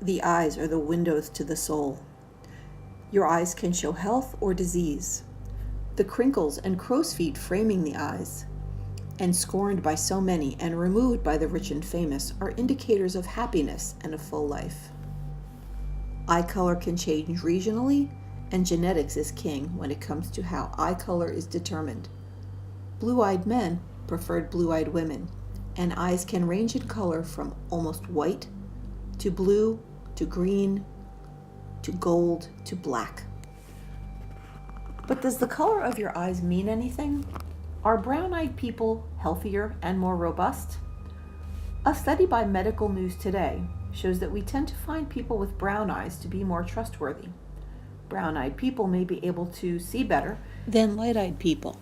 The eyes are the windows to the soul. Your eyes can show health or disease. The crinkles and crow's feet framing the eyes, and scorned by so many and removed by the rich and famous, are indicators of happiness and a full life. Eye color can change regionally, and genetics is king when it comes to how eye color is determined. Blue-eyed men preferred blue-eyed women, and eyes can range in color from almost white to blue to green to gold to black. But does the color of your eyes mean anything? Are brown-eyed people healthier and more robust? A study by Medical News Today shows that we tend to find people with brown eyes to be more trustworthy. Brown-eyed people may be able to see better than light-eyed people.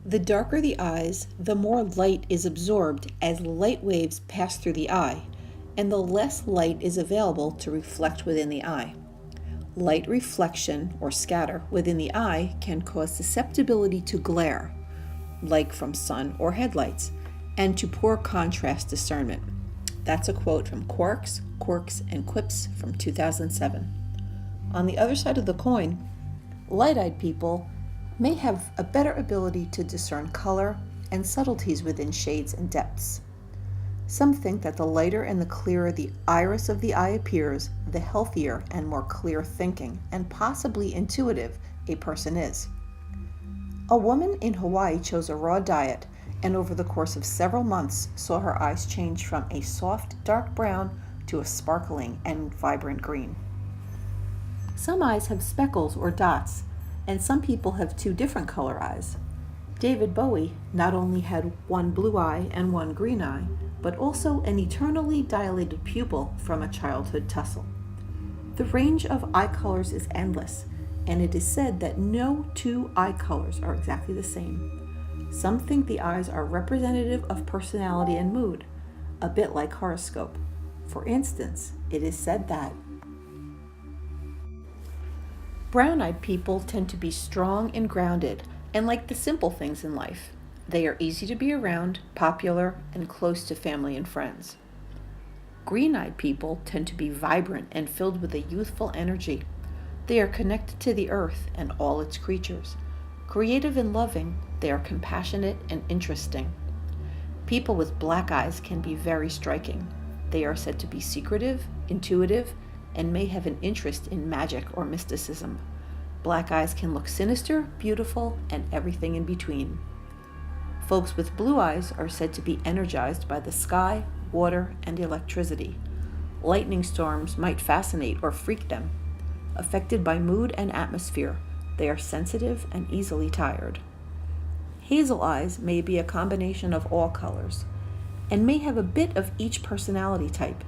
The darker the eyes, the more light is absorbed as light waves pass through the eye, and the less light is available to reflect within the eye. Light reflection or scatter within the eye can cause susceptibility to glare, like from sun or headlights, and to poor contrast discernment. That's a quote from Quarks, Quirks, and Quips from 2007. On the other side of the coin, light-eyed people may have a better ability to discern color and subtleties within shades and depths. Some think that the lighter and the clearer the iris of the eye appears, the healthier and more clear thinking and possibly intuitive a person is. A woman in Hawaii chose a raw diet and over the course of several months saw her eyes change from a soft dark brown to a sparkling and vibrant green. Some eyes have speckles or dots, and some people have two different color eyes. David Bowie not only had one blue eye and one green eye, but also an eternally dilated pupil from a childhood tussle. The range of eye colors is endless, and it is said that no two eye colors are exactly the same. Some think the eyes are representative of personality and mood, a bit like horoscope. For instance, it is said that brown-eyed people tend to be strong and grounded and like the simple things in life. They are easy to be around, popular, and close to family and friends. Green-eyed people tend to be vibrant and filled with a youthful energy. They are connected to the earth and all its creatures. Creative and loving, they are compassionate and interesting. People with black eyes can be very striking. They are said to be secretive, intuitive, and may have an interest in magic or mysticism. Black eyes can look sinister, beautiful, and everything in between. Folks with blue eyes are said to be energized by the sky, water, and electricity. Lightning storms might fascinate or freak them. Affected by mood and atmosphere, they are sensitive and easily tired. Hazel eyes may be a combination of all colors, and may have a bit of each personality type.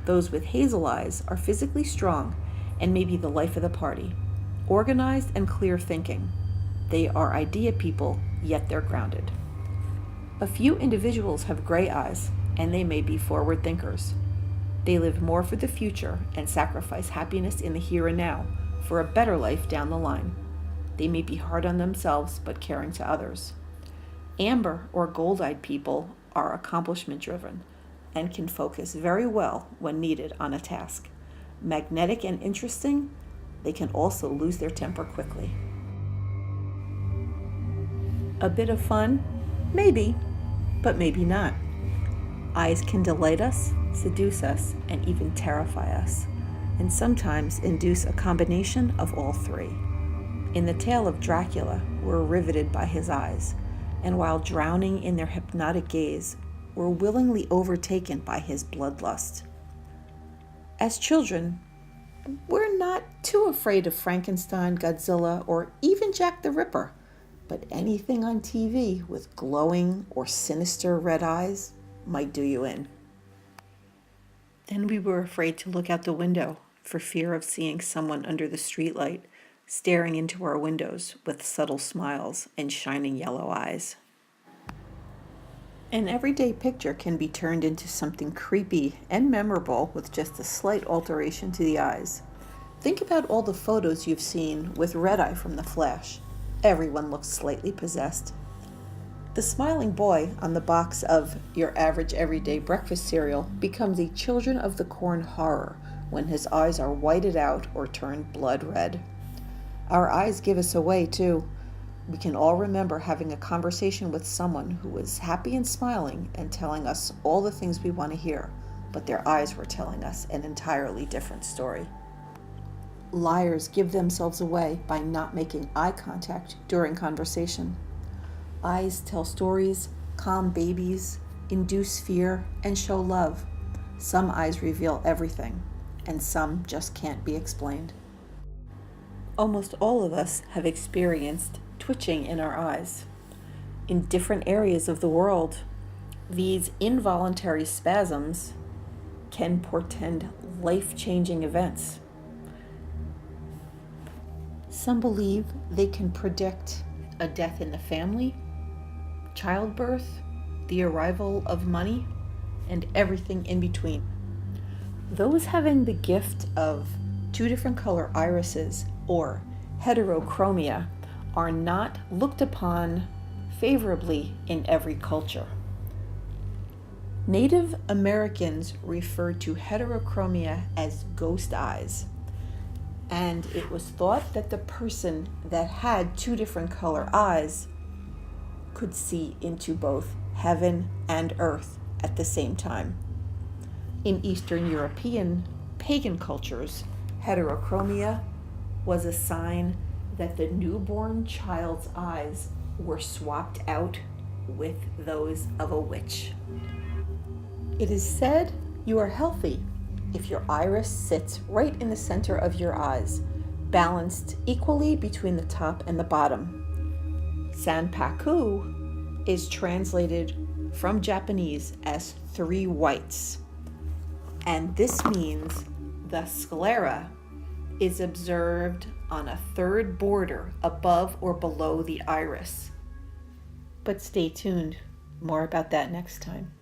Those with hazel eyes are physically strong and may be the life of the party, organized and clear thinking. They are idea people, yet they're grounded. A few individuals have gray eyes, and they may be forward thinkers. They live more for the future and sacrifice happiness in the here and now for a better life down the line. They may be hard on themselves, but caring to others. Amber or gold-eyed people are accomplishment-driven and can focus very well when needed on a task. Magnetic and interesting, they can also lose their temper quickly. A bit of fun? Maybe, but maybe not. Eyes can delight us, seduce us, and even terrify us, and sometimes induce a combination of all three. In the tale of Dracula, we're riveted by his eyes, and while drowning in their hypnotic gaze, we're willingly overtaken by his bloodlust. As children, we're not too afraid of Frankenstein, Godzilla, or even Jack the Ripper. But anything on TV with glowing or sinister red eyes might do you in. Then we were afraid to look out the window for fear of seeing someone under the streetlight staring into our windows with subtle smiles and shining yellow eyes. An everyday picture can be turned into something creepy and memorable with just a slight alteration to the eyes. Think about all the photos you've seen with red eye from The Flash. Everyone looks slightly possessed. The smiling boy on the box of your average everyday breakfast cereal becomes a children of the corn horror when his eyes are whited out or turned blood red. Our eyes give us away too. We can all remember having a conversation with someone who was happy and smiling and telling us all the things we want to hear, but their eyes were telling us an entirely different story. Liars give themselves away by not making eye contact during conversation. Eyes tell stories, calm babies, induce fear, and show love. Some eyes reveal everything, and some just can't be explained. Almost all of us have experienced twitching in our eyes. In different areas of the world, these involuntary spasms can portend life-changing events. Some believe they can predict a death in the family, childbirth, the arrival of money, and everything in between. Those having the gift of two different color irises, or heterochromia, are not looked upon favorably in every culture. Native Americans referred to heterochromia as ghost eyes, and it was thought that the person that had two different color eyes could see into both heaven and earth at the same time. In Eastern European pagan cultures, heterochromia was a sign that the newborn child's eyes were swapped out with those of a witch. It is said you are healthy if your iris sits right in the center of your eyes, balanced equally between the top and the bottom. Sanpaku is translated from Japanese as 3 whites, and this means the sclera is observed on a third border above or below the iris. But stay tuned, more about that next time.